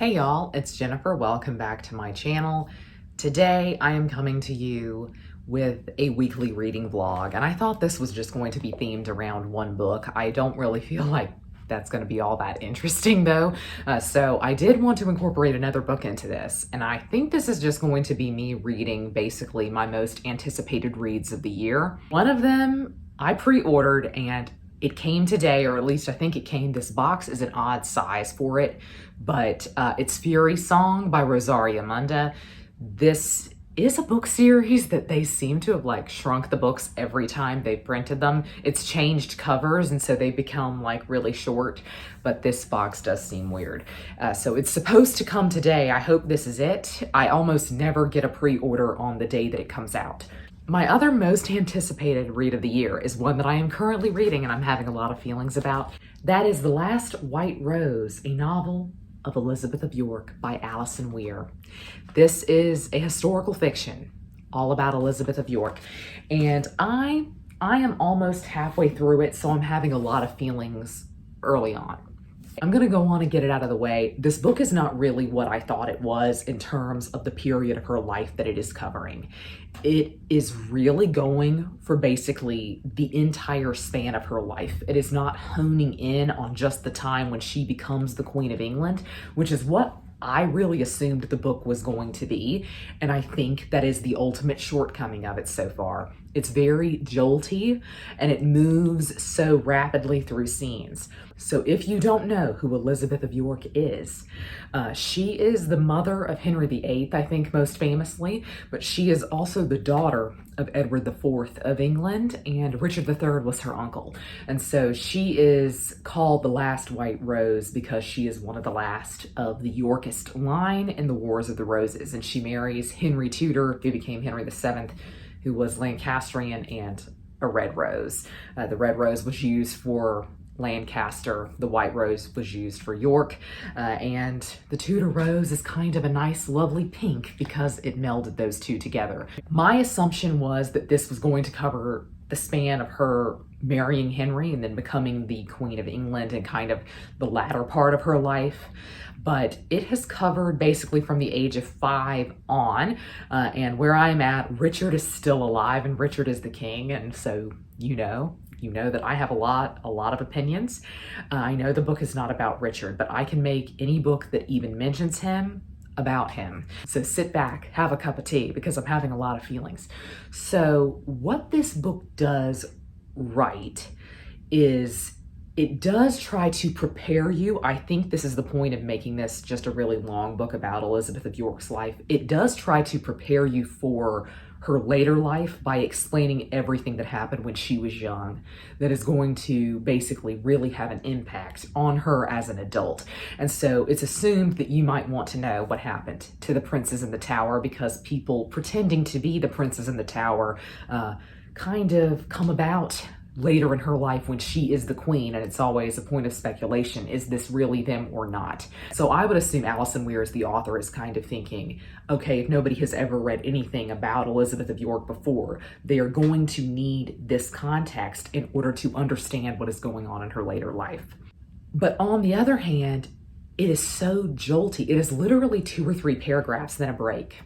Hey y'all, it's Jennifer. Welcome back to my channel. Today I am coming to you with a weekly reading vlog, and I thought this was just going to be themed around one book. I don't really feel like that's going to be all that interesting though, so I did want to incorporate another book into this, and I think this is just going to be me reading basically my most anticipated reads of the year. One of them I pre-ordered and it came today, or at least I think it came. This box is an odd size for it, but it's Furysong by Rosaria Munda. This is a book series that they seem to have like shrunk the books every time they've printed them. It's changed covers, and so they become like really short, but this box does seem weird. So it's supposed to come today. I hope this is it. I almost never get a pre-order on the day that it comes out. My other most anticipated read of the year is one that I am currently reading and I'm having a lot of feelings about. That is The Last White Rose, a novel of Elizabeth of York by Alison Weir. This is a historical fiction all about Elizabeth of York, and I am almost halfway through it, so I'm having a lot of feelings early on. I'm gonna go on and get it out of the way. This book is not really what I thought it was in terms of the period of her life that it is covering. It is really going for basically the entire span of her life. It is not honing in on just the time when she becomes the Queen of England, which is what I really assumed the book was going to be, and I think that is the ultimate shortcoming of it so far. It's very jolty, and it moves so rapidly through scenes. So if you don't know who Elizabeth of York is, she is the mother of Henry VIII, I think most famously, but she is also the daughter of Edward IV of England, and Richard III was her uncle. And so she is called the Last White Rose because she is one of the last of the Yorkist line in the Wars of the Roses, and she marries Henry Tudor, who became Henry VII, who was Lancastrian and a red rose. The red rose was used for Lancaster, the white rose was used for York, and the Tudor rose is kind of a nice lovely pink because it melded those two together. My assumption was that this was going to cover the span of her marrying Henry and then becoming the Queen of England and kind of the latter part of her life, but it has covered basically from the age of 5 on, and where I'm at, Richard is still alive and Richard is the king, and so you know that I have a lot of opinions. I know the book is not about Richard, but I can make any book that even mentions him about him. So sit back, have a cup of tea, because I'm having a lot of feelings. So what this book does right is it does try to prepare you. I think this is the point of making this just a really long book about Elizabeth of York's life. It does try to prepare you for her later life by explaining everything that happened when she was young that is going to basically really have an impact on her as an adult. And so it's assumed that you might want to know what happened to the princes in the tower, because people pretending to be the princes in the tower kind of come about later in her life when she is the queen, and it's always a point of speculation, is this really them or not? So I would assume Alison Weir, as the author, is kind of thinking, okay, if nobody has ever read anything about Elizabeth of York before, they are going to need this context in order to understand what is going on in her later life. But on the other hand, it is so jolty. It is literally 2 or 3 paragraphs, then a break.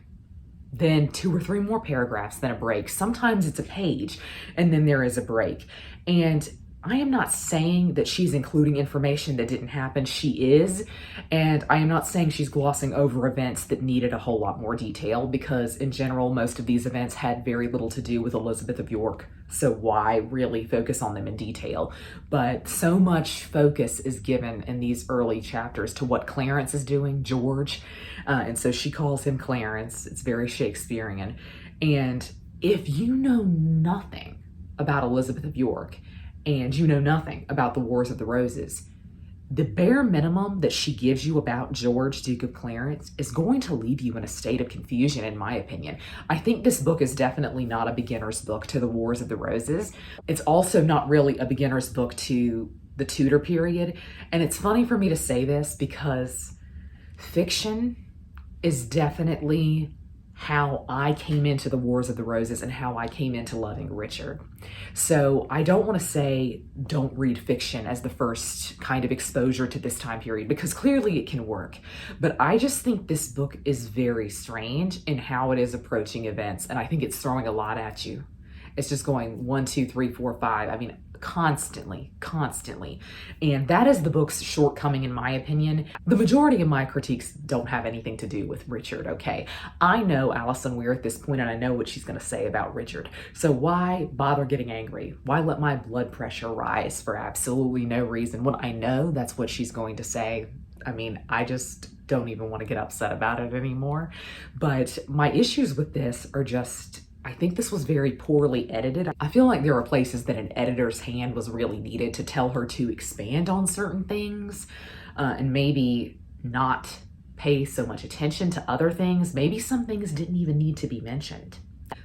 Then 2 or 3 more paragraphs, then a break. Sometimes it's a page, and then there is a break. And I am not saying that she's including information that didn't happen. She is. And I am not saying she's glossing over events that needed a whole lot more detail, because in general, most of these events had very little to do with Elizabeth of York. So why really focus on them in detail? But so much focus is given in these early chapters to what Clarence is doing, George. And so she calls him Clarence. It's very Shakespearean. And if you know nothing about Elizabeth of York, and you know nothing about the Wars of the Roses, the bare minimum that she gives you about George, Duke of Clarence, is going to leave you in a state of confusion, in my opinion. I think this book is definitely not a beginner's book to the Wars of the Roses. It's also not really a beginner's book to the Tudor period. And it's funny for me to say this because fiction is definitely how I came into the Wars of the Roses and how I came into loving Richard. So I don't want to say don't read fiction as the first kind of exposure to this time period, because clearly it can work. But I just think this book is very strange in how it is approaching events, and I think it's throwing a lot at you. It's just going 1, 2, 3, 4, 5. I mean, constantly. And that is the book's shortcoming, in my opinion. The majority of my critiques don't have anything to do with Richard, okay? I know Alison Weir at this point, and I know what she's going to say about Richard. So why bother getting angry? Why let my blood pressure rise for absolutely no reason when I know that's what she's going to say? I mean, I just don't even want to get upset about it anymore. But my issues with this are just, I think this was very poorly edited. I feel like there are places that an editor's hand was really needed to tell her to expand on certain things and maybe not pay so much attention to other things. Maybe some things didn't even need to be mentioned.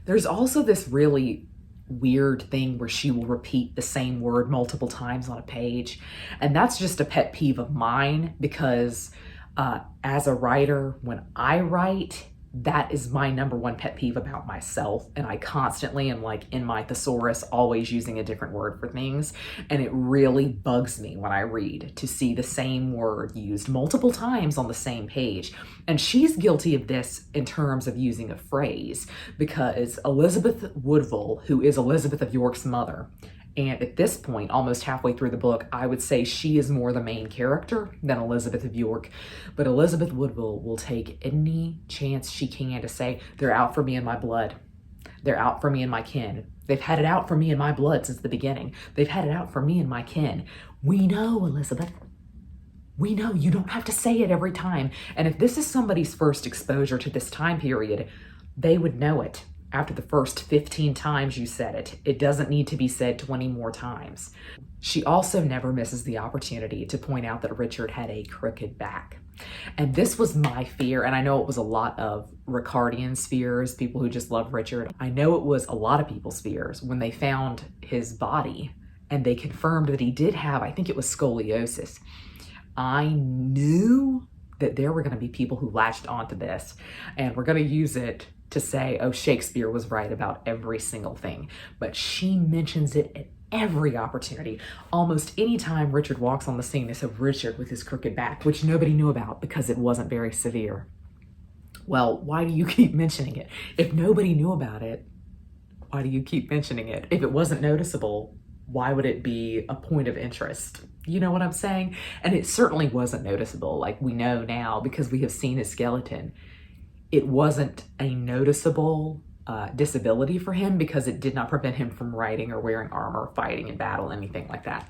There's also this really weird thing where she will repeat the same word multiple times on a page. And that's just a pet peeve of mine because as a writer, when I write, that is my number one pet peeve about myself. And I constantly am like in my thesaurus, always using a different word for things. And it really bugs me when I read to see the same word used multiple times on the same page. And she's guilty of this in terms of using a phrase, because Elizabeth Woodville, who is Elizabeth of York's mother, and at this point, almost halfway through the book, I would say she is more the main character than Elizabeth of York. But Elizabeth Woodville will take any chance she can to say, they're out for me and my blood. They're out for me and my kin. They've had it out for me and my blood since the beginning. They've had it out for me and my kin. We know, Elizabeth. We know. You don't have to say it every time. And if this is somebody's first exposure to this time period, they would know it. After the first 15 times you said it, it doesn't need to be said 20 more times. She also never misses the opportunity to point out that Richard had a crooked back. And this was my fear, and I know it was a lot of Ricardians' fears, people who just love Richard. I know it was a lot of people's fears when they found his body and they confirmed that he did have, I think it was scoliosis. I knew that there were going to be people who latched onto this and were going to use it to say, oh, Shakespeare was right about every single thing. But she mentions it at every opportunity. Almost any time Richard walks on the scene, they say Richard with his crooked back, which nobody knew about because it wasn't very severe. Well, why do you keep mentioning it? If nobody knew about it, why do you keep mentioning it? If it wasn't noticeable, why would it be a point of interest? You know what I'm saying? And it certainly wasn't noticeable, like we know now because we have seen his skeleton. It wasn't a noticeable disability for him because it did not prevent him from riding or wearing armor, fighting in battle, anything like that.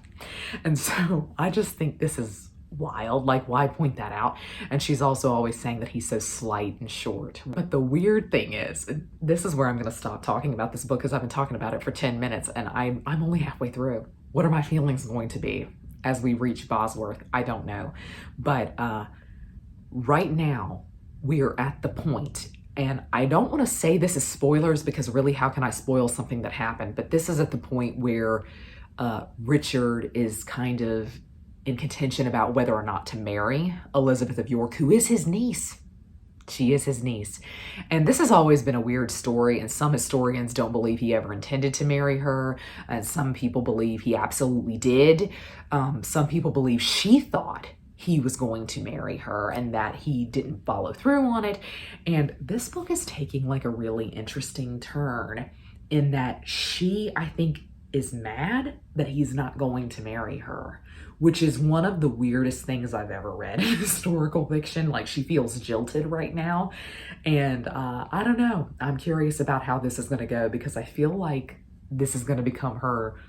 And so I just think this is wild. Like, why point that out? And she's also always saying that he's so slight and short. But the weird thing is, this is where I'm going to stop talking about this book because I've been talking about it for 10 minutes and I'm only halfway through. What are my feelings going to be as we reach Bosworth? I don't know. But right now, we are at the point, and I don't want to say this is spoilers because really how can I spoil something that happened, but this is at the point where Richard is kind of in contention about whether or not to marry Elizabeth of York, who is his niece. She is his niece. And this has always been a weird story, and some historians don't believe he ever intended to marry her, and some people believe he absolutely did. Some people believe she thought he was going to marry her and that he didn't follow through on it. And this book is taking like a really interesting turn in that she, I think, is mad that he's not going to marry her, which is one of the weirdest things I've ever read in historical fiction. Like, she feels jilted right now. And I don't know. I'm curious about how this is going to go, because I feel like this is going to become her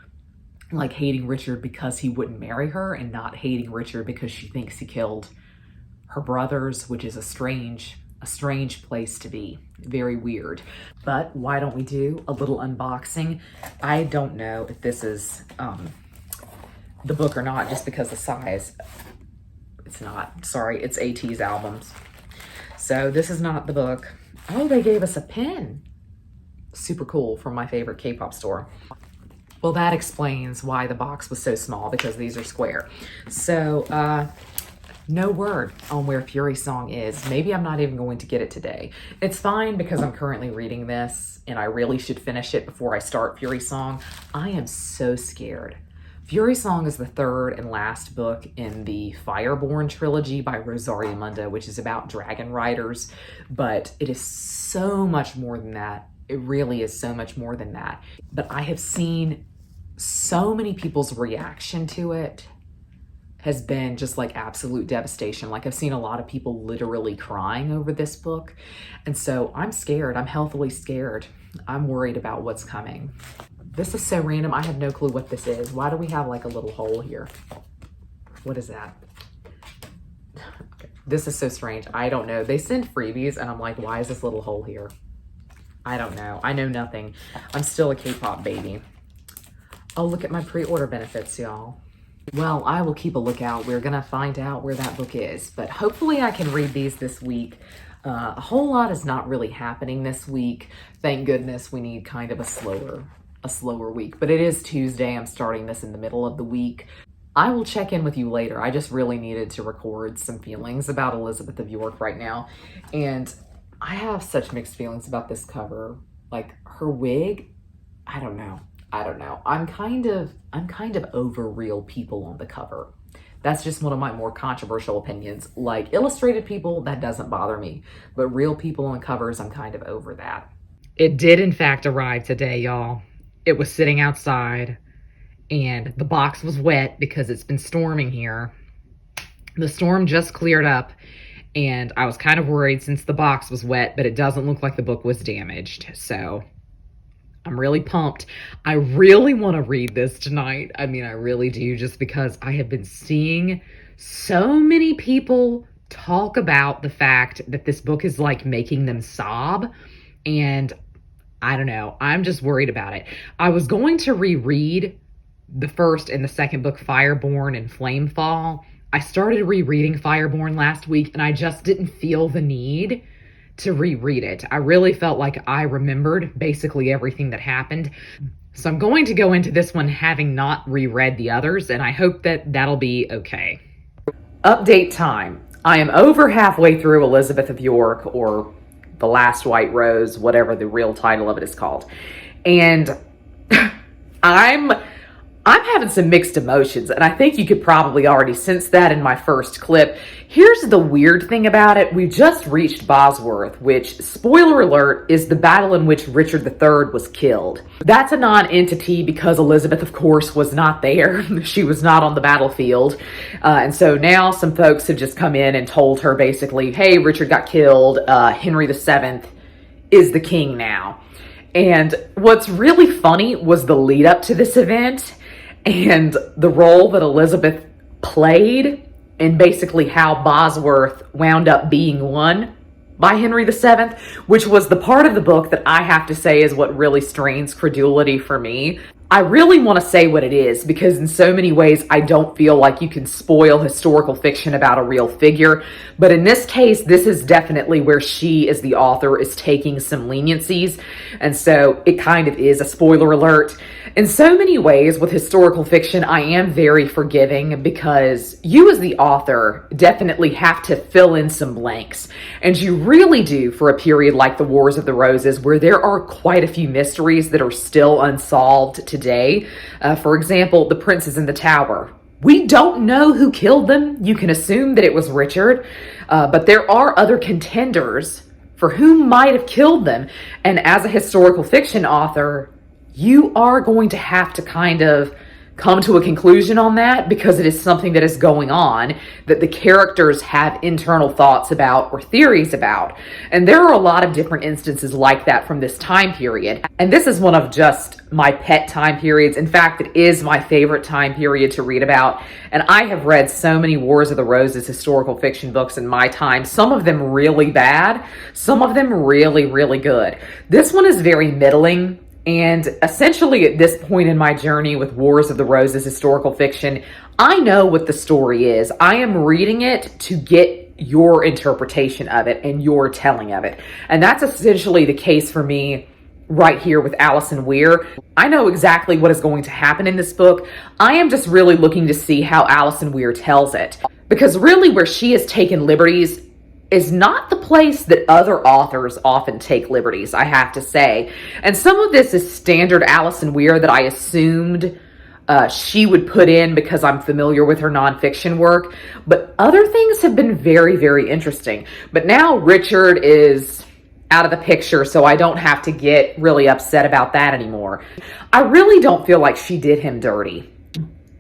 like hating Richard because he wouldn't marry her, and not hating Richard because she thinks he killed her brothers, which is a strange place to be. Very weird. But why don't we do a little unboxing? I don't know if this is the book or not, just because the size. It's not. Sorry, it's AT's albums. So this is not the book. Oh, they gave us a pin. Super cool, from my favorite K-pop store. Well, that explains why the box was so small, because these are square. So, no word on where Furysong is. Maybe I'm not even going to get it today. It's fine, because I'm currently reading this, and I really should finish it before I start Furysong. I am so scared. Furysong is the third and last book in the Fireborn trilogy by Rosaria Munda, which is about dragon riders, but it is so much more than that. It really is so much more than that. But I have seen so many people's reaction to it has been just like absolute devastation. Like, I've seen a lot of people literally crying over this book. And so I'm scared. I'm healthily scared. I'm worried about what's coming. This is so random. I have no clue what this is. Why do we have like a little hole here? What is that? Okay. This is so strange. I don't know. They send freebies and I'm like, why is this little hole here? I don't know. I know nothing. I'm still a K-pop baby. Oh, look at my pre-order benefits, y'all. Well, I will keep a lookout. We're going to find out where that book is, but hopefully I can read these this week. A whole lot is not really happening this week. Thank goodness. We need kind of a slower week, but it is Tuesday. I'm starting this in the middle of the week. I will check in with you later. I just really needed to record some feelings about Elizabeth of York right now. And I have such mixed feelings about this cover. Like, her wig, I don't know. I'm kind of over real people on the cover. That's just one of my more controversial opinions. Like, illustrated people, that doesn't bother me. But real people on covers, I'm kind of over that. It did, in fact, arrive today, y'all. It was sitting outside, and the box was wet because it's been storming here. The storm just cleared up, and I was kind of worried since the box was wet, but it doesn't look like the book was damaged. So I'm really pumped. I really want to read this tonight. I mean, I really do, just because I have been seeing so many people talk about the fact that this book is like making them sob, and I don't know. I'm just worried about it. I was going to reread the first and the second book, Fireborn and Flamefall. I started rereading Fireborn last week, and I just didn't feel the need to reread it. I really felt like I remembered basically everything that happened. So I'm going to go into this one having not reread the others, and I hope that that'll be okay. Update time. I am over halfway through Elizabeth of York, or The Last White Rose, whatever the real title of it is called. And I'm having some mixed emotions, and I think you could probably already sense that in my first clip. Here's the weird thing about it. We just reached Bosworth, which, spoiler alert, is the battle in which Richard III was killed. That's a non-entity because Elizabeth, of course, was not there. She was not on the battlefield. And so now some folks have just come in and told her basically, hey, Richard got killed. Henry VII is the king now. And what's really funny was the lead up to this event and the role that Elizabeth played, and basically how Bosworth wound up being won by Henry VII, which was the part of the book that I have to say is what really strains credulity for me. I really want to say what it is because in so many ways I don't feel like you can spoil historical fiction about a real figure. But in this case, this is definitely where she, as the author, is taking some leniencies. And so it kind of is a spoiler alert. In so many ways with historical fiction, I am very forgiving because you as the author definitely have to fill in some blanks. And you really do for a period like the Wars of the Roses, where there are quite a few mysteries that are still unsolved today. For example, the princes in the tower. We don't know who killed them. You can assume that it was Richard, but there are other contenders for who might have killed them. And as a historical fiction author, you are going to have to kind of come to a conclusion on that because it is something that is going on that the characters have internal thoughts about or theories about. And there are a lot of different instances like that from this time period. And this is one of just my pet time periods. In fact, it is my favorite time period to read about. And I have read so many Wars of the Roses historical fiction books in my time, some of them really bad, some of them really, really good. This one is very middling. And essentially at this point in my journey with Wars of the Roses historical fiction, I know what the story is. I am reading it to get your interpretation of it and your telling of it. And that's essentially the case for me right here with Alison Weir. I know exactly what is going to happen in this book. I am just really looking to see how Alison Weir tells it. Because really where she has taken liberties is not the place that other authors often take liberties, I have to say. And some of this is standard Alison Weir that I assumed she would put in because I'm familiar with her nonfiction work. But other things have been very, very interesting. But now Richard is out of the picture, so I don't have to get really upset about that anymore. I really don't feel like she did him dirty.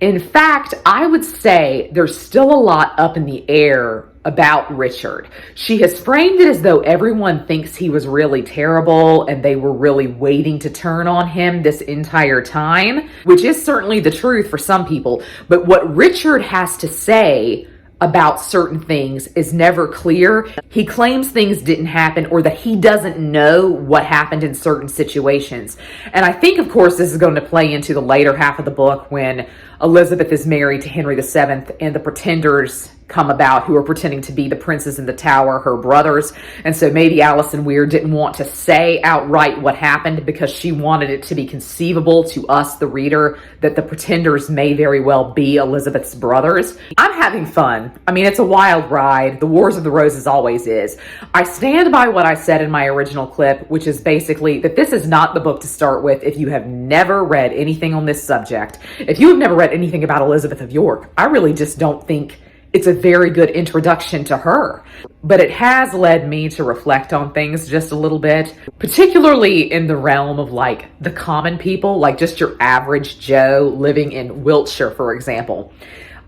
In fact, I would say there's still a lot up in the air about Richard. She has framed it as though everyone thinks he was really terrible and they were really waiting to turn on him this entire time, which is certainly the truth for some people. But what Richard has to say about certain things is never clear. He claims things didn't happen or that he doesn't know what happened in certain situations. And I think, of course, this is going to play into the later half of the book when Elizabeth is married to Henry VII and the pretenders come about who are pretending to be the princes in the tower, her brothers. And so maybe Alison Weir didn't want to say outright what happened because she wanted it to be conceivable to us, the reader, that the pretenders may very well be Elizabeth's brothers. I'm having fun. I mean, it's a wild ride. The Wars of the Roses always is. I stand by what I said in my original clip, which is basically that this is not the book to start with if you have never read anything on this subject. If you have never read anything about Elizabeth of York, I really just don't think it's a very good introduction to her. But it has led me to reflect on things just a little bit, particularly in the realm of like the common people, like just your average Joe living in Wiltshire, for example.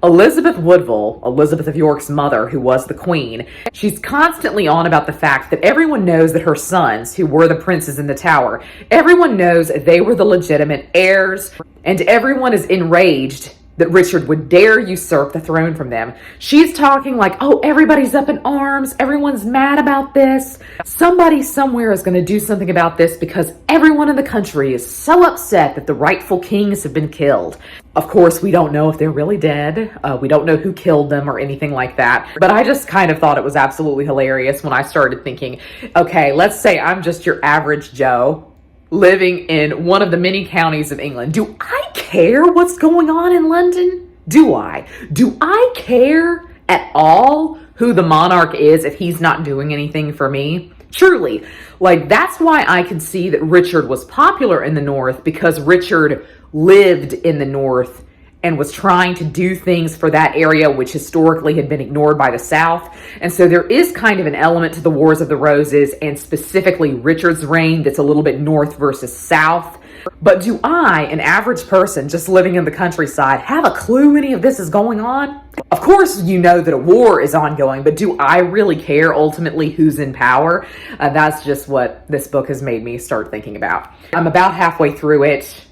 Elizabeth Woodville, Elizabeth of York's mother, who was the queen, she's constantly on about the fact that everyone knows that her sons, who were the princes in the tower, everyone knows they were the legitimate heirs, and everyone is enraged that Richard would dare usurp the throne from them. She's talking like, oh, everybody's up in arms. Everyone's mad about this. Somebody somewhere is going to do something about this because everyone in the country is so upset that the rightful kings have been killed. Of course, we don't know if they're really dead. We don't know who killed them or anything like that. But I just kind of thought it was absolutely hilarious when I started thinking, okay, let's say I'm just your average Joe living in one of the many counties of England. Do I care what's going on in London? Do I? Do I care at all who the monarch is if he's not doing anything for me? Truly. Like, that's why I can see that Richard was popular in the North, because Richard lived in the North and was trying to do things for that area which historically had been ignored by the South. And so there is kind of an element to the Wars of the Roses and specifically Richard's reign that's a little bit North versus South. But do I, an average person just living in the countryside, have a clue any of this is going on? Of course, you know that a war is ongoing, but do I really care ultimately who's in power? That's just what this book has made me start thinking about. I'm about halfway through it.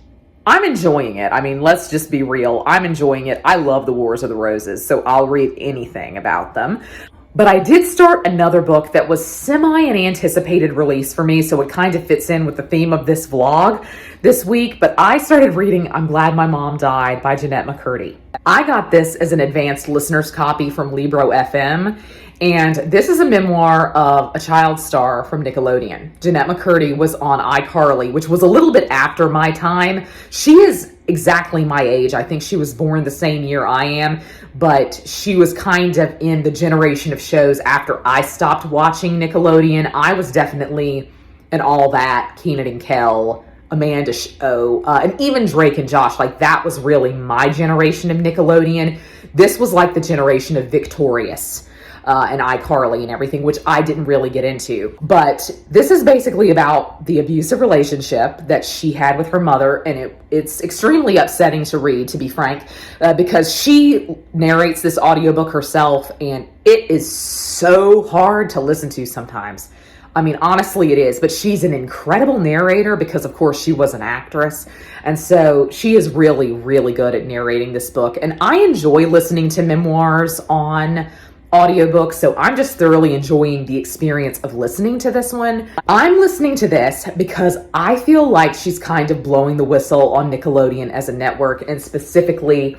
I'm enjoying it. I mean, let's just be real. I'm enjoying it. I love the Wars of the Roses, so I'll read anything about them. But I did start another book that was semi an anticipated release for me, so it kind of fits in with the theme of this vlog this week. But I started reading I'm Glad My Mom Died by Jennette McCurdy. I got this as an advanced listener's copy from Libro FM, and this is a memoir of a child star from Nickelodeon. Jennette McCurdy was on iCarly, which was a little bit after my time. She is exactly my age. I think she was born the same year I am, but she was kind of in the generation of shows after I stopped watching Nickelodeon. I was definitely an All That, Keenan and Kel, Amanda show, and even Drake and Josh. Like, that was really my generation of Nickelodeon. This was like the generation of Victorious and iCarly and everything, which I didn't really get into. But this is basically about the abusive relationship that she had with her mother, and it's extremely upsetting to read, to be frank, because she narrates this audiobook herself, and it is so hard to listen to sometimes. I mean, honestly, it is, but she's an incredible narrator because, of course, she was an actress. And so she is really, really good at narrating this book. And I enjoy listening to memoirs on audiobooks, so I'm just thoroughly enjoying the experience of listening to this one. I'm listening to this because I feel like she's kind of blowing the whistle on Nickelodeon as a network, and specifically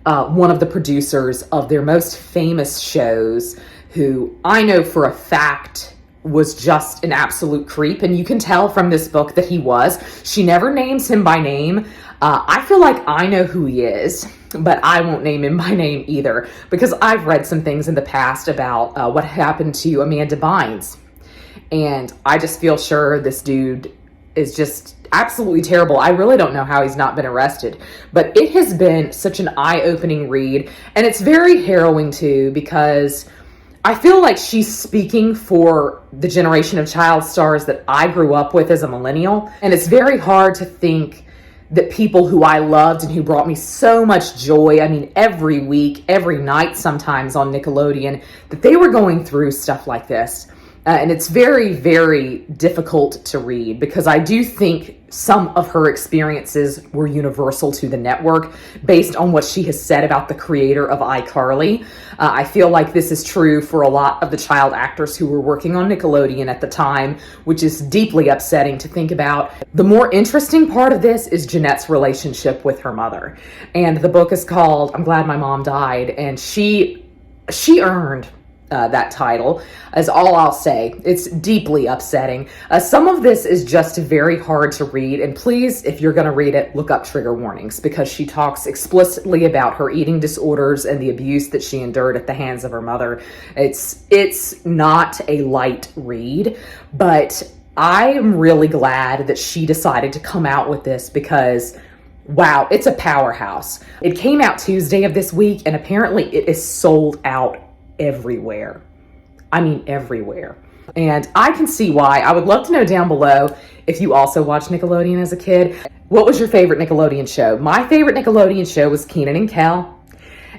one of the producers of their most famous shows, who I know for a fact was just an absolute creep, and you can tell from this book that he was. She never names him by name. I feel like I know who he is, but I won't name him by name either, because I've read some things in the past about what happened to Amanda Bynes, and I just feel sure this dude is just absolutely terrible. I really don't know how he's not been arrested, but it has been such an eye-opening read, and it's very harrowing too, because I feel like she's speaking for the generation of child stars that I grew up with as a millennial. And it's very hard to think that people who I loved and who brought me so much joy, I mean, every week, every night sometimes on Nickelodeon, that they were going through stuff like this. And it's very, very difficult to read, because I do think some of her experiences were universal to the network based on what she has said about the creator of iCarly. I feel like this is true for a lot of the child actors who were working on Nickelodeon at the time, which is deeply upsetting to think about. The more interesting part of this is Jennette's relationship with her mother. And the book is called I'm Glad My Mom Died, and she earned that title, is all I'll say. It's deeply upsetting. Some of this is just very hard to read, and please, if you're going to read it, look up trigger warnings, because she talks explicitly about her eating disorders and the abuse that she endured at the hands of her mother. It's not a light read, but I am really glad that she decided to come out with this, because wow, it's a powerhouse. It came out Tuesday of this week, and apparently it is sold out everywhere. I mean, everywhere. And I can see why. I would love to know down below if you also watched Nickelodeon as a kid. What was your favorite Nickelodeon show? My favorite Nickelodeon show was Keenan and Kel.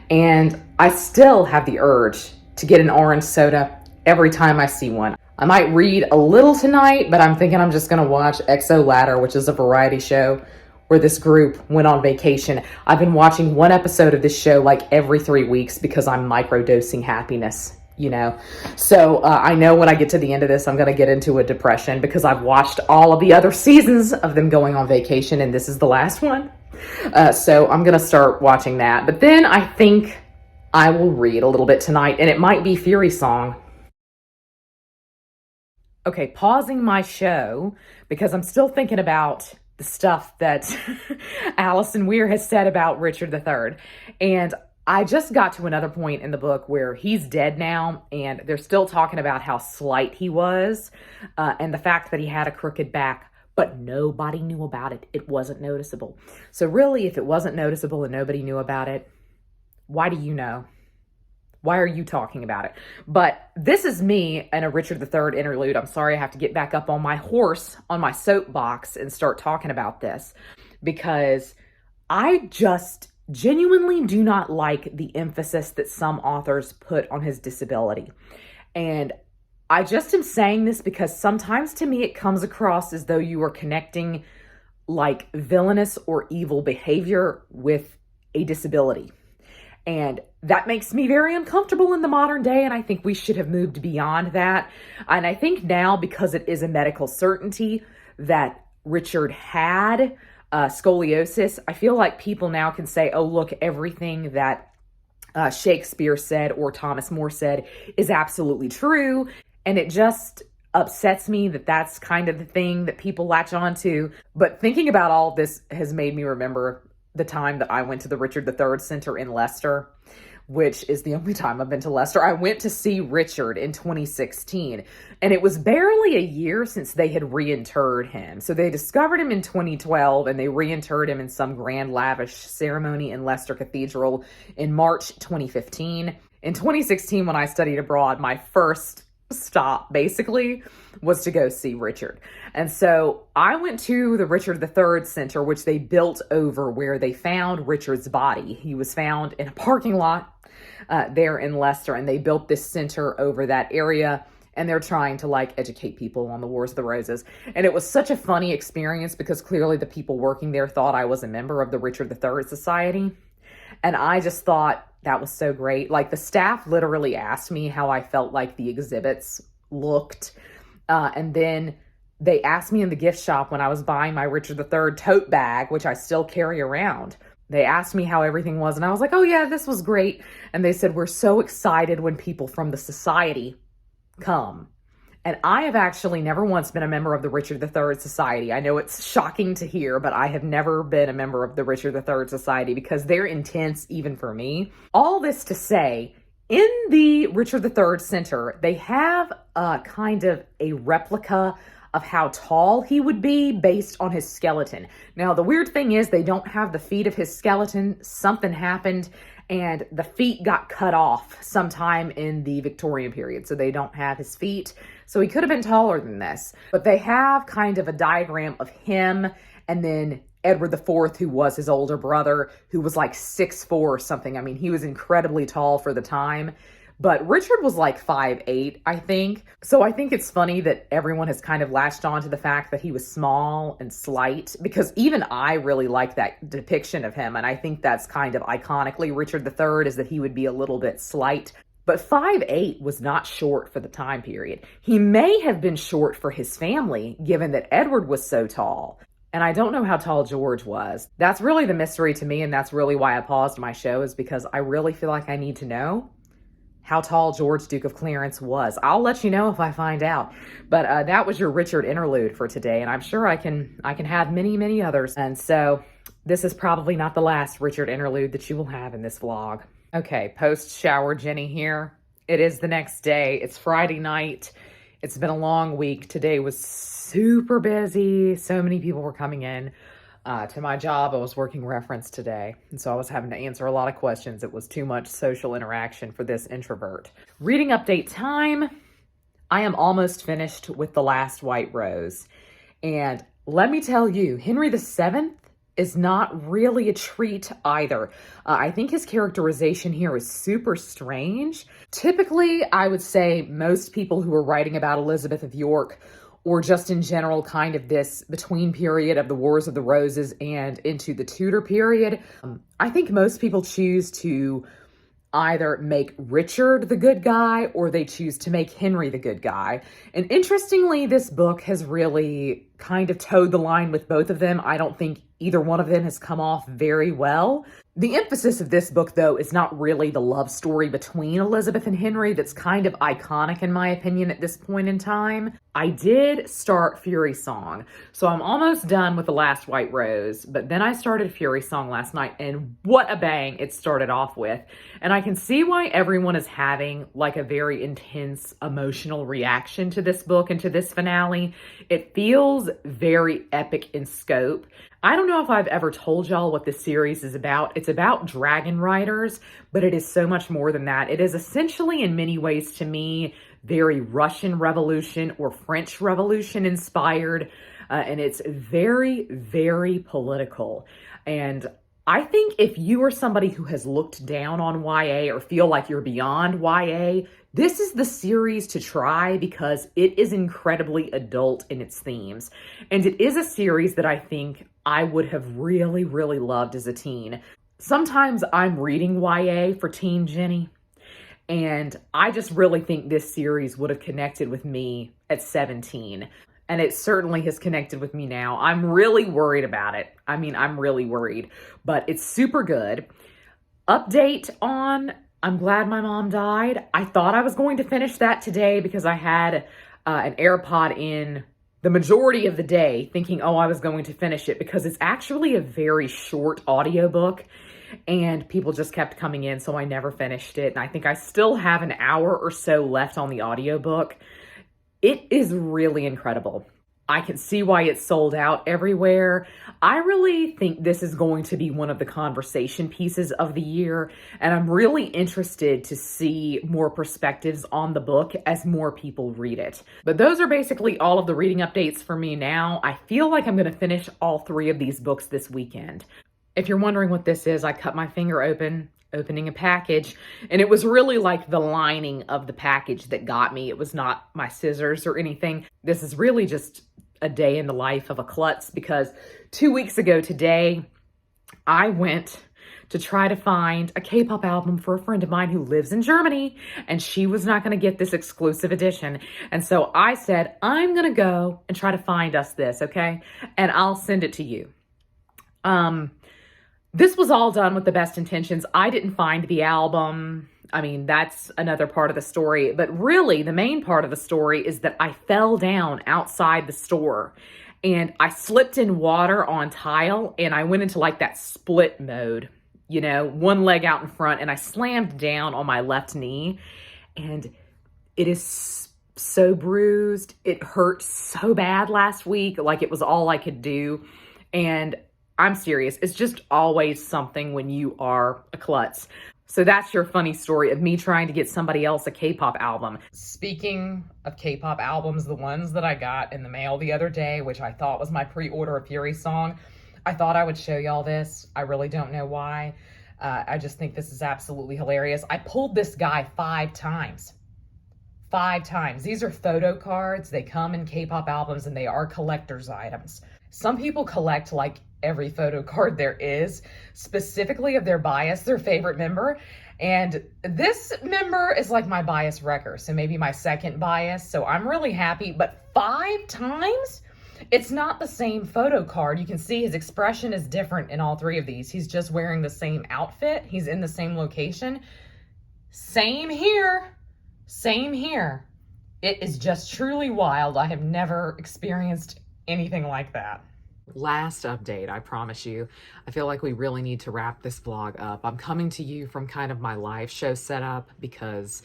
And I still have the urge to get an orange soda every time I see one. I might read a little tonight, but I'm thinking I'm just going to watch XO Ladder, which is a variety show where this group went on vacation. I've been watching one episode of this show like every 3 weeks because I'm microdosing happiness, you know? So I know when I get to the end of this, I'm going to get into a depression, because I've watched all of the other seasons of them going on vacation, and this is the last one. So I'm going to start watching that. But then I think I will read a little bit tonight, and it might be Furysong. Okay, pausing my show because I'm still thinking about the stuff that Alison Weir has said about Richard III. And I just got to another point in the book where he's dead now, and they're still talking about how slight he was, and the fact that he had a crooked back, but nobody knew about it. It wasn't noticeable. So really, if it wasn't noticeable and nobody knew about it, why do you know? Why are you talking about it? But this is me and a Richard III interlude. I'm sorry, I have to get back up on my horse, on my soapbox, and start talking about this, because I just genuinely do not like the emphasis that some authors put on his disability. And I just am saying this because sometimes to me it comes across as though you are connecting like villainous or evil behavior with a disability. And that makes me very uncomfortable in the modern day, and I think we should have moved beyond that. And I think now, because it is a medical certainty that Richard had scoliosis, I feel like people now can say, oh, look, everything that Shakespeare said or Thomas More said is absolutely true. And it just upsets me that that's kind of the thing that people latch on to. But thinking about all this has made me remember the time that I went to the Richard III Center in Leicester, which is the only time I've been to Leicester. I went to see Richard in 2016, and it was barely a year since they had reinterred him. So they discovered him in 2012, and they reinterred him in some grand lavish ceremony in Leicester Cathedral in March 2015. In 2016, when I studied abroad, my first stop basically was to go see Richard. And so I went to the Richard III Center, which they built over where they found Richard's body. He was found in a parking lot there in Leicester, and they built this center over that area, and they're trying to like educate people on the Wars of the Roses. And it was such a funny experience because clearly the people working there thought I was a member of the Richard III Society. And I just thought that was so great. Like, the staff literally asked me how I felt like the exhibits looked. And then they asked me in the gift shop when I was buying my Richard III tote bag, which I still carry around. They asked me how everything was, and I was like, oh yeah, this was great. And they said, we're so excited when people from the society come. And I have actually never once been a member of the Richard III Society. I know it's shocking to hear, but I have never been a member of the Richard III Society because they're intense even for me. All this to say, in the Richard III Center, they have a kind of a replica of how tall he would be based on his skeleton. Now, the weird thing is they don't have the feet of his skeleton. Something happened and the feet got cut off sometime in the Victorian period. So they don't have his feet. So he could have been taller than this. But they have kind of a diagram of him and then Edward IV, who was his older brother, who was like 6'4" or something. I mean, he was incredibly tall for the time. But Richard was like 5'8", I think. So I think it's funny that everyone has kind of latched on to the fact that he was small and slight, because even I really like that depiction of him. And I think that's kind of iconically Richard III, is that he would be a little bit slight. But 5'8" was not short for the time period. He may have been short for his family, given that Edward was so tall. And I don't know how tall George was. That's really the mystery to me, and that's really why I paused my show, is because I really feel like I need to know how tall George, Duke of Clarence was. I'll let you know if I find out. But that was your Richard interlude for today, and I'm sure I can have many, many others. And so this is probably not the last Richard interlude that you will have in this vlog. Okay, post-shower Jenny here. It is the next day. It's Friday night. It's been a long week. Today was super busy. So many people were coming in to my job. I was working reference today, and so I was having to answer a lot of questions. It was too much social interaction for this introvert. Reading update time. I am almost finished with The Last White Rose. And let me tell you, Henry VII is not really a treat either. I think his characterization here is super strange. Typically, I would say most people who are writing about Elizabeth of York, or just in general kind of this between period of the Wars of the Roses and into the Tudor period, I think most people choose to either make Richard the good guy or they choose to make Henry the good guy. And interestingly, this book has really kind of towed the line with both of them. I don't think either one of them has come off very well. The emphasis of this book, though, is not really the love story between Elizabeth and Henry that's kind of iconic, in my opinion, at this point in time. I did start Furysong, so I'm almost done with The Last White Rose, but then I started Furysong last night, and what a bang it started off with. And I can see why everyone is having like a very intense emotional reaction to this book and to this finale. It feels very epic in scope. I don't know if I've ever told y'all what this series is about. It's about dragon riders, but it is so much more than that. It is essentially, in many ways to me, very Russian Revolution or French Revolution inspired. And it's very, very political. And I think if you are somebody who has looked down on YA or feel like you're beyond YA, this is the series to try because it is incredibly adult in its themes. And it is a series that I think I would have really, really loved as a teen. Sometimes I'm reading YA for Teen Jenny, and I just really think this series would have connected with me at 17. And it certainly has connected with me now. I'm really worried about it. I mean, I'm really worried, but it's super good. Update on I'm Glad My Mom Died. I thought I was going to finish that today because I had an AirPod in the majority of the day thinking, oh, I was going to finish it because it's actually a very short audiobook and people just kept coming in, so I never finished it. And I think I still have an hour or so left on the audiobook. It is really incredible. I can see why it's sold out everywhere. I really think this is going to be one of the conversation pieces of the year, and I'm really interested to see more perspectives on the book as more people read it. But those are basically all of the reading updates for me now. I feel like I'm going to finish all 3 of these books this weekend. If you're wondering what this is, I cut my finger open opening a package, and it was really like the lining of the package that got me. It was not my scissors or anything. This is really just a day in the life of a klutz, because 2 weeks ago today, I went to try to find a K-pop album for a friend of mine who lives in Germany, and she was not going to get this exclusive edition. And so I said, I'm going to go and try to find us this, okay? And I'll send it to you. This was all done with the best intentions. I didn't find the album. I mean, that's another part of the story. But really, the main part of the story is that I fell down outside the store and I slipped in water on tile and I went into like that split mode, you know, one leg out in front, and I slammed down on my left knee, and it is so bruised. It hurt so bad last week. Like it was all I could do. And I'm serious. It's just always something when you are a klutz. So that's your funny story of me trying to get somebody else a K-pop album. Speaking of K-pop albums, the ones that I got in the mail the other day, which I thought was my pre-order of Furysong, I thought I would show y'all this. I really don't know why. I just think this is absolutely hilarious. I pulled this guy 5 times. 5 times. These are photo cards. They come in K-pop albums and they are collector's items. Some people collect like every photo card there is, specifically of their bias, their favorite member. And this member is like my bias wrecker, so maybe my second bias. So I'm really happy, but 5 times? It's not the same photo card. You can see his expression is different in all 3 of these. He's just wearing the same outfit. He's in the same location. Same here. Same here. It is just truly wild. I have never experienced anything like that. Last update, I promise you. I feel like we really need to wrap this vlog up. I'm coming to you from kind of my live show setup because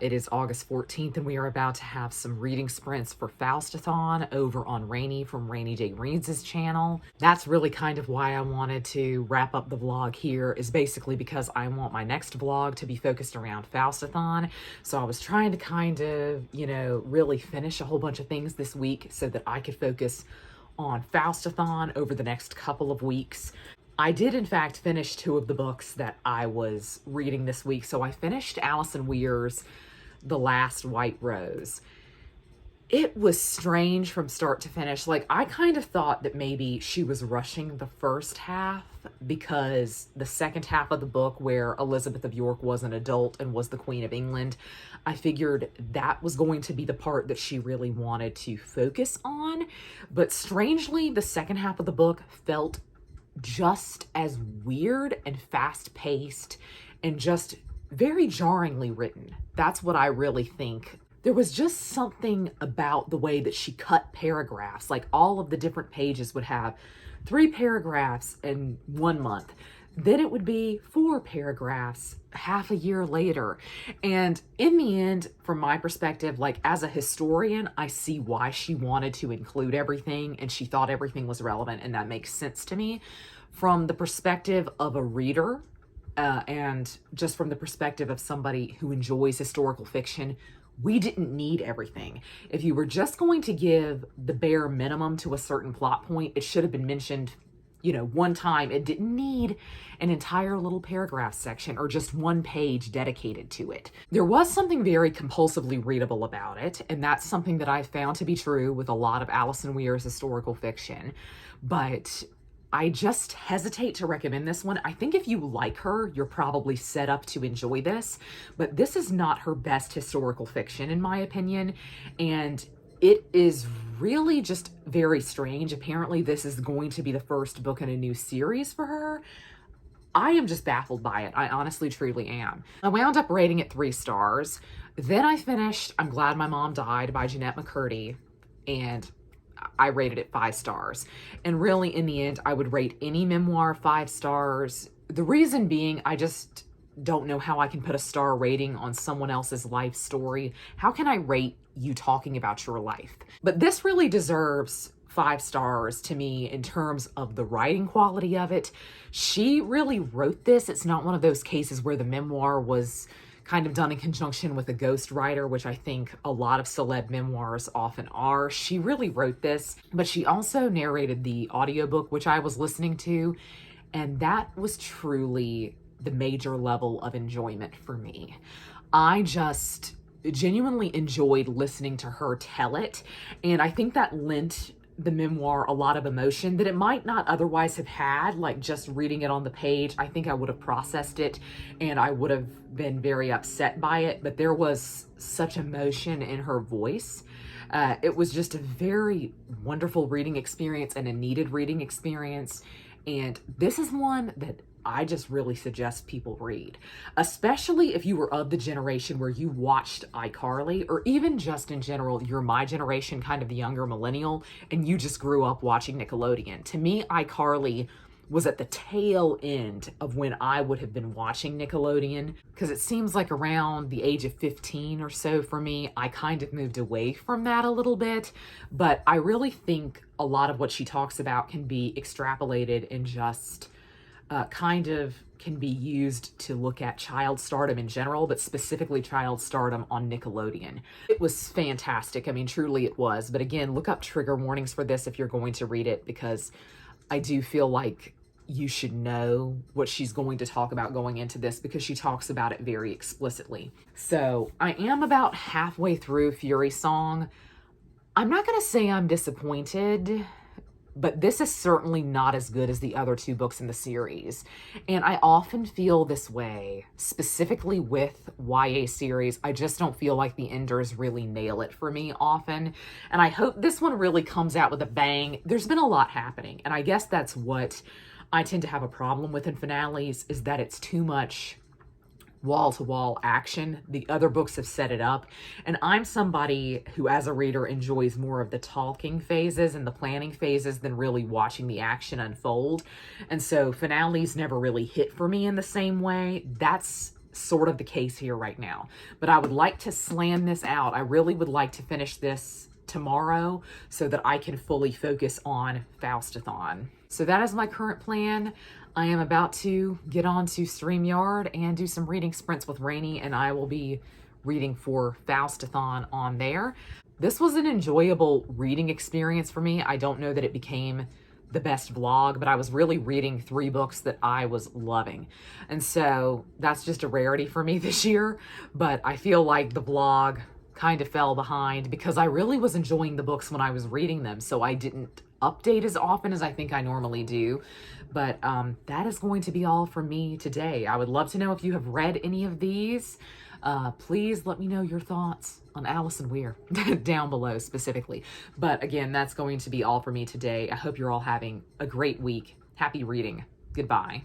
it is August 14th and we are about to have some reading sprints for Faustathon over on Rainy from Rainy Day Reads' channel. That's really kind of why I wanted to wrap up the vlog here, is basically because I want my next vlog to be focused around Faustathon. So I was trying to kind of, you know, really finish a whole bunch of things this week so that I could focus on Faustathon over the next couple of weeks. I did in fact finish 2 of the books that I was reading this week. So I finished Alison Weir's The Last White Rose. It was strange from start to finish. Like, I kind of thought that maybe she was rushing the first half because the second half of the book, where Elizabeth of York was an adult and was the Queen of England, I figured that was going to be the part that she really wanted to focus on. But strangely, the second half of the book felt just as weird and fast-paced and just very jarringly written. That's what I really think. There was just something about the way that she cut paragraphs. Like, all of the different pages would have 3 paragraphs in 1 month. Then it would be 4 paragraphs half a year later. And in the end, from my perspective, like as a historian, I see why she wanted to include everything and she thought everything was relevant, and that makes sense to me. From the perspective of a reader, and just from the perspective of somebody who enjoys historical fiction, we didn't need everything. If you were just going to give the bare minimum to a certain plot point, it should have been mentioned, you know, 1 time. It didn't need an entire little paragraph section or just 1 page dedicated to it. There was something very compulsively readable about it, and that's something that I found to be true with a lot of Alison Weir's historical fiction. But I just hesitate to recommend this one. I think if you like her, you're probably set up to enjoy this, but this is not her best historical fiction, in my opinion, and it is really just very strange. Apparently, this is going to be the first book in a new series for her. I am just baffled by it. I honestly, truly am. I wound up rating it 3 stars. Then I finished I'm Glad My Mom Died by Jennette McCurdy, and I rated it 5 stars. And really, in the end, I would rate any memoir 5 stars. The reason being, I just don't know how I can put a star rating on someone else's life story. How can I rate you talking about your life? But this really deserves 5 stars to me in terms of the writing quality of it. She really wrote this. It's not one of those cases where the memoir was kind of done in conjunction with a ghostwriter, which I think a lot of celeb memoirs often are. She really wrote this, but she also narrated the audiobook, which I was listening to, and that was truly the major level of enjoyment for me. I just genuinely enjoyed listening to her tell it, and I think that lent the memoir a lot of emotion that it might not otherwise have had. Like, just reading it on the page, I think I would have processed it and I would have been very upset by it, but there was such emotion in her voice. It was just a very wonderful reading experience and a needed reading experience, and this is one that I just really suggest people read, especially if you were of the generation where you watched iCarly, or even just in general, you're my generation, kind of the younger millennial, and you just grew up watching Nickelodeon. To me, iCarly was at the tail end of when I would have been watching Nickelodeon, because it seems like around the age of 15 or so for me, I kind of moved away from that a little bit, but I really think a lot of what she talks about can be extrapolated and just kind of can be used to look at child stardom in general, but specifically child stardom on Nickelodeon. It was fantastic. I mean, truly it was. But again, look up trigger warnings for this if you're going to read it, because I do feel like you should know what she's going to talk about going into this, because she talks about it very explicitly. So I am about halfway through Furysong. I'm not going to say I'm disappointed, but this is certainly not as good as the other 2 books in the series. And I often feel this way, specifically with YA series. I just don't feel like the enders really nail it for me often. And I hope this one really comes out with a bang. There's been a lot happening, and I guess that's what I tend to have a problem with in finales, is that it's too much wall-to-wall action. The other books have set it up, and I'm somebody who, as a reader, enjoys more of the talking phases and the planning phases than really watching the action unfold. And so finales never really hit for me in the same way. That's sort of the case here right now. But I would like to slam this out. I really would like to finish this tomorrow so that I can fully focus on Faustathon. So that is my current plan. I am about to get on to StreamYard and do some reading sprints with Rainy, and I will be reading for Faustathon on there. This was an enjoyable reading experience for me. I don't know that it became the best vlog, but I was really reading 3 books that I was loving. And so that's just a rarity for me this year, but I feel like the vlog kind of fell behind because I really was enjoying the books when I was reading them, so I didn't update as often as I think I normally do. But that is going to be all from me today. I would love to know if you have read any of these. Please let me know your thoughts on Alison Weir down below specifically. But again, that's going to be all for me today. I hope you're all having a great week. Happy reading. Goodbye.